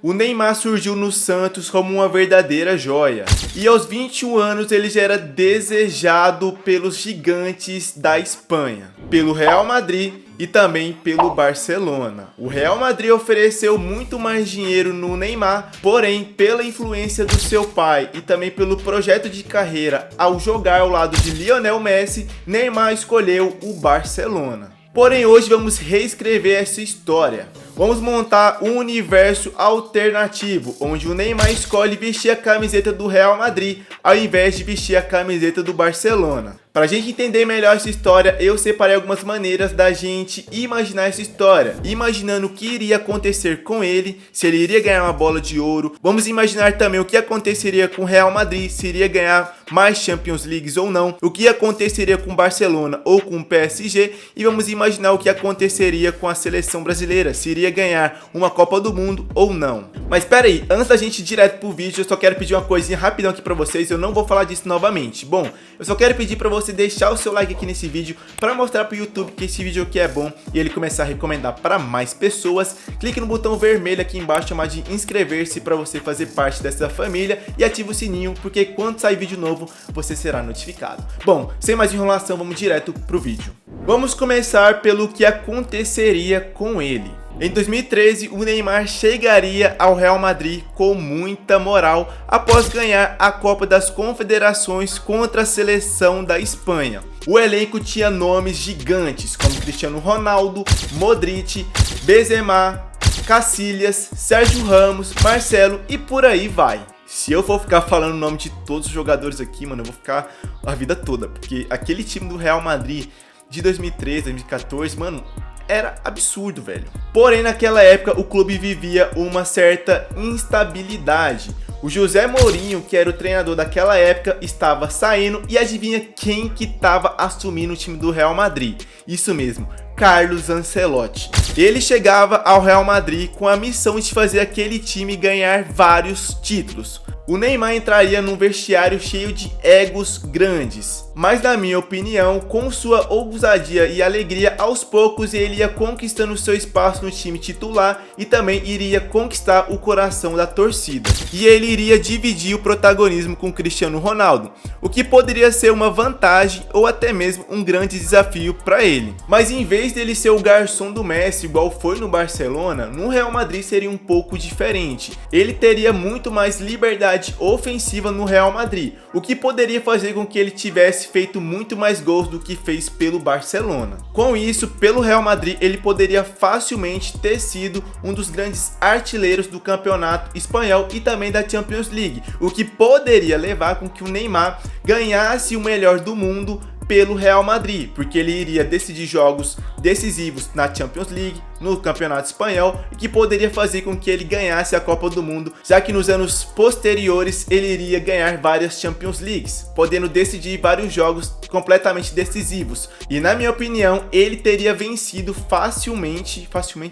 o Neymar surgiu no Santos como uma verdadeira joia. E aos 21 anos ele já era desejado pelos gigantes da Espanha, pelo Real Madrid e também pelo Barcelona. O Real Madrid ofereceu muito mais dinheiro no Neymar, porém, pela influência do seu pai e também pelo projeto de carreira ao jogar ao lado de Lionel Messi, Neymar escolheu o Barcelona. Porém, hoje vamos reescrever essa história. Vamos montar um universo alternativo, onde o Neymar escolhe vestir a camiseta do Real Madrid, ao invés de vestir a camiseta do Barcelona. Para a gente entender melhor essa história, eu separei algumas maneiras da gente imaginar essa história. Imaginando o que iria acontecer com ele, se ele iria ganhar uma bola de ouro. Vamos imaginar também o que aconteceria com o Real Madrid, se iria ganhar mais Champions Leagues ou não. O que aconteceria com o Barcelona ou com o PSG. E vamos imaginar o que aconteceria com a seleção brasileira, se iria ganhar uma Copa do Mundo ou não. Mas espera aí, antes da gente ir direto pro vídeo, eu só quero pedir uma coisinha rapidão aqui pra vocês. Eu não vou falar disso novamente. Bom, eu só quero pedir pra você deixar o seu like aqui nesse vídeo para mostrar pro YouTube que esse vídeo aqui é bom e ele começar a recomendar para mais pessoas. Clique no botão vermelho aqui embaixo chamado de inscrever-se para você fazer parte dessa família e ative o sininho, porque quando sair vídeo novo você será notificado. Bom, sem mais enrolação, vamos direto pro vídeo. Vamos começar pelo que aconteceria com ele. Em 2013, o Neymar chegaria ao Real Madrid com muita moral após ganhar a Copa das Confederações contra a seleção da Espanha. O elenco tinha nomes gigantes como Cristiano Ronaldo, Modric, Benzema, Casillas, Sérgio Ramos, Marcelo e por aí vai. Se eu for ficar falando o nome de todos os jogadores aqui, mano, eu vou ficar a vida toda, porque aquele time do Real Madrid de 2013, 2014, mano, era absurdo, velho. Porém, naquela época, o clube vivia uma certa instabilidade. O José Mourinho, que era o treinador daquela época, estava saindo e adivinha quem que estava assumindo o time do Real Madrid? Isso mesmo, Carlos Ancelotti. Ele chegava ao Real Madrid com a missão de fazer aquele time ganhar vários títulos. O Neymar entraria num vestiário cheio de egos grandes, mas na minha opinião, com sua ousadia e alegria, aos poucos ele ia conquistando seu espaço no time titular e também iria conquistar o coração da torcida. E ele iria dividir o protagonismo com Cristiano Ronaldo, o que poderia ser uma vantagem ou até mesmo um grande desafio para ele. Mas em vez dele ser o garçom do Messi, igual foi no Barcelona, no Real Madrid seria um pouco diferente. Ele teria muito mais liberdade ofensiva no Real Madrid, o que poderia fazer com que ele tivesse feito muito mais gols do que fez pelo Barcelona. Com isso, pelo Real Madrid, ele poderia facilmente ter sido um dos grandes artilheiros do campeonato espanhol e também da Champions League, o que poderia levar com que o Neymar ganhasse o melhor do mundo pelo Real Madrid, porque ele iria decidir jogos decisivos na Champions League, no Campeonato Espanhol, e que poderia fazer com que ele ganhasse a Copa do Mundo, já que nos anos posteriores ele iria ganhar várias Champions Leagues, podendo decidir vários jogos completamente decisivos. E na minha opinião, ele teria vencido facilmente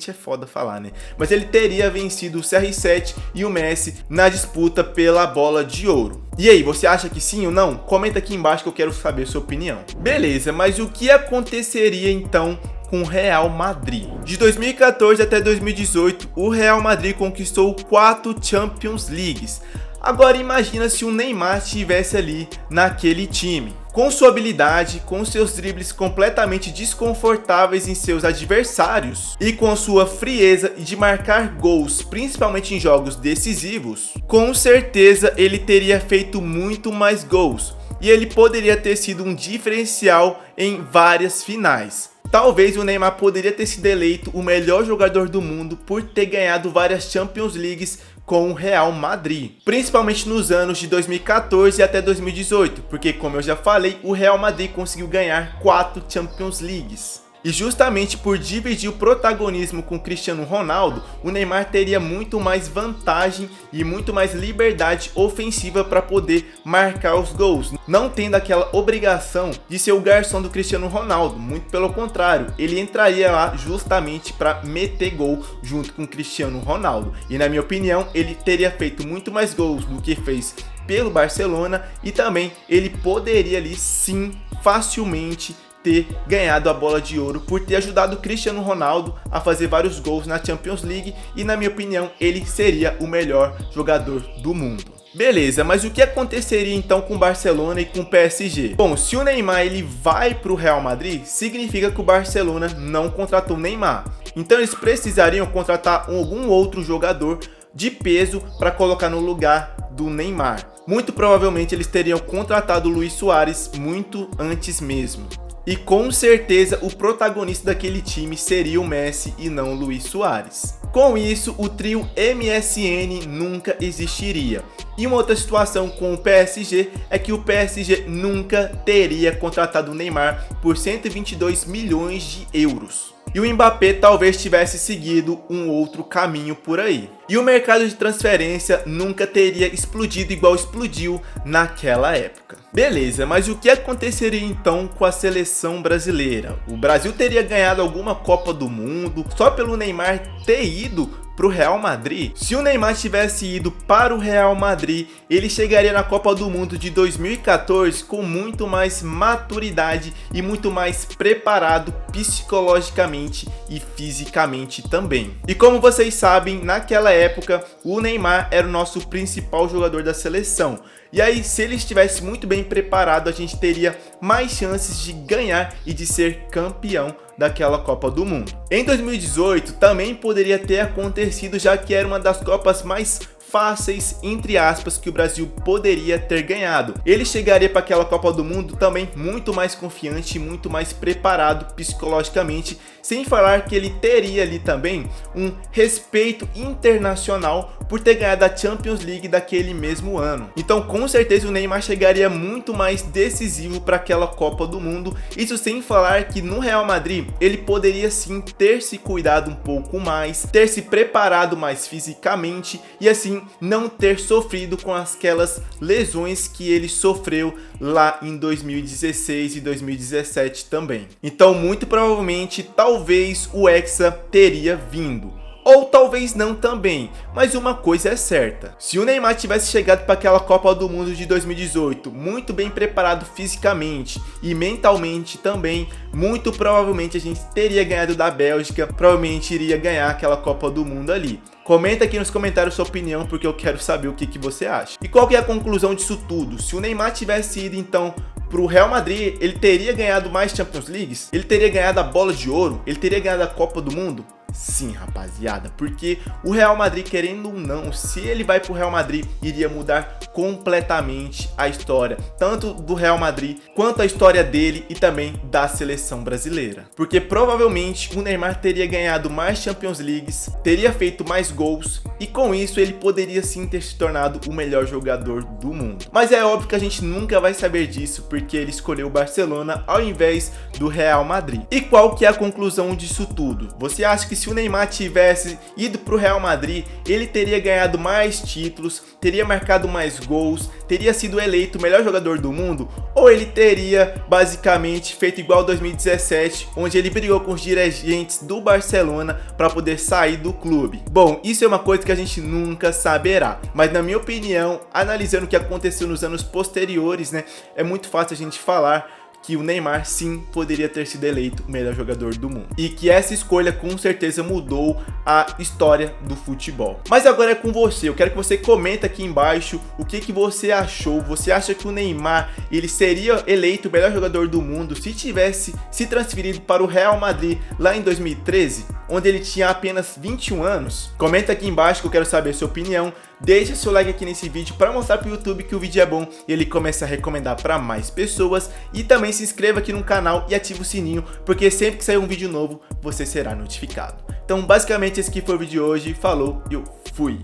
é foda falar, né? Mas ele teria vencido o CR7 e o Messi na disputa pela bola de ouro. E aí, você acha que sim ou não? Comenta aqui embaixo que eu quero saber a sua opinião. Beleza, mas o que aconteceria então com o Real Madrid? De 2014 até 2018, o Real Madrid conquistou 4 Champions Leagues. Agora imagina se o Neymar estivesse ali naquele time. Com sua habilidade, com seus dribles completamente desconfortáveis em seus adversários e com sua frieza de marcar gols, principalmente em jogos decisivos, com certeza ele teria feito muito mais gols e ele poderia ter sido um diferencial em várias finais. Talvez o Neymar poderia ter sido eleito o melhor jogador do mundo por ter ganhado várias Champions Leagues com o Real Madrid, principalmente nos anos de 2014 até 2018, porque como eu já falei, o Real Madrid conseguiu ganhar 4 Champions Leagues. E justamente por dividir o protagonismo com Cristiano Ronaldo, o Neymar teria muito mais vantagem e muito mais liberdade ofensiva para poder marcar os gols, não tendo aquela obrigação de ser o garçom do Cristiano Ronaldo. Muito pelo contrário, ele entraria lá justamente para meter gol junto com o Cristiano Ronaldo. E na minha opinião, ele teria feito muito mais gols do que fez pelo Barcelona e também ele poderia ali sim facilmente ter ganhado a bola de ouro por ter ajudado o Cristiano Ronaldo a fazer vários gols na Champions League e, na minha opinião, ele seria o melhor jogador do mundo. Beleza, mas o que aconteceria então com o Barcelona e com o PSG? Bom, se o Neymar ele vai para o Real Madrid, significa que o Barcelona não contratou o Neymar. Então eles precisariam contratar algum outro jogador de peso para colocar no lugar do Neymar. Muito provavelmente eles teriam contratado o Luis Suárez muito antes mesmo. E com certeza o protagonista daquele time seria o Messi e não o Luis Suárez. Com isso, o trio MSN nunca existiria. E uma outra situação com o PSG é que o PSG nunca teria contratado o Neymar por 122 milhões de euros. E o Mbappé talvez tivesse seguido um outro caminho por aí. E o mercado de transferência nunca teria explodido igual explodiu naquela época. Beleza, mas o que aconteceria então com a seleção brasileira? O Brasil teria ganhado alguma Copa do Mundo só pelo Neymar ter ido para o Real Madrid? Se o Neymar tivesse ido para o Real Madrid, ele chegaria na Copa do Mundo de 2014 com muito mais maturidade e muito mais preparado psicologicamente e fisicamente também. E como vocês sabem, naquela época o Neymar era o nosso principal jogador da seleção. E aí, se ele estivesse muito bem preparado, a gente teria mais chances de ganhar e de ser campeão daquela Copa do Mundo. Em 2018 também poderia ter acontecido, já que era uma das Copas mais fáceis, entre aspas, que o Brasil poderia ter ganhado. Ele chegaria para aquela Copa do Mundo também muito mais confiante, muito mais preparado psicologicamente, sem falar que ele teria ali também um respeito internacional por ter ganhado a Champions League daquele mesmo ano. Então, com certeza o Neymar chegaria muito mais decisivo para aquela Copa do Mundo. Isso sem falar que no Real Madrid ele poderia sim ter se cuidado um pouco mais, ter se preparado mais fisicamente e assim não ter sofrido com aquelas lesões que ele sofreu lá em 2016 e 2017 também. Então, muito provavelmente, talvez o Hexa teria vindo. Ou talvez não também, mas uma coisa é certa. Se o Neymar tivesse chegado para aquela Copa do Mundo de 2018 muito bem preparado fisicamente e mentalmente também, muito provavelmente a gente teria ganhado da Bélgica, provavelmente iria ganhar aquela Copa do Mundo ali. Comenta aqui nos comentários sua opinião, porque eu quero saber o que você acha. E qual que é a conclusão disso tudo? Se o Neymar tivesse ido então pro Real Madrid, ele teria ganhado mais Champions Leagues? Ele teria ganhado a bola de ouro? Ele teria ganhado a Copa do Mundo? Sim, rapaziada, porque o Real Madrid, querendo ou não, se ele vai pro Real Madrid, iria mudar completamente a história, tanto do Real Madrid, quanto a história dele e também da seleção brasileira. Porque provavelmente o Neymar teria ganhado mais Champions Leagues, teria feito mais gols e com isso ele poderia sim ter se tornado o melhor jogador do mundo. Mas é óbvio que a gente nunca vai saber disso, porque ele escolheu o Barcelona ao invés do Real Madrid. E qual que é a conclusão disso tudo? Você acha que se o Neymar tivesse ido para o Real Madrid, ele teria ganhado mais títulos, teria marcado mais gols, teria sido eleito o melhor jogador do mundo? Ou ele teria basicamente feito igual 2017, onde ele brigou com os dirigentes do Barcelona para poder sair do clube? Bom, isso é uma coisa que a gente nunca saberá, mas na minha opinião, analisando o que aconteceu nos anos posteriores, né, é muito fácil a gente falar que o Neymar sim poderia ter sido eleito o melhor jogador do mundo. E que essa escolha com certeza mudou a história do futebol. Mas agora é com você, eu quero que você comenta aqui embaixo o que você achou. Você acha que o Neymar ele seria eleito o melhor jogador do mundo se tivesse se transferido para o Real Madrid lá em 2013, onde ele tinha apenas 21 anos? Comenta aqui embaixo que eu quero saber a sua opinião. Deixa seu like aqui nesse vídeo para mostrar para o YouTube que o vídeo é bom e ele começa a recomendar para mais pessoas. E também se inscreva aqui no canal e ative o sininho, porque sempre que sair um vídeo novo, você será notificado. Então basicamente esse aqui foi o vídeo de hoje. Falou e eu fui!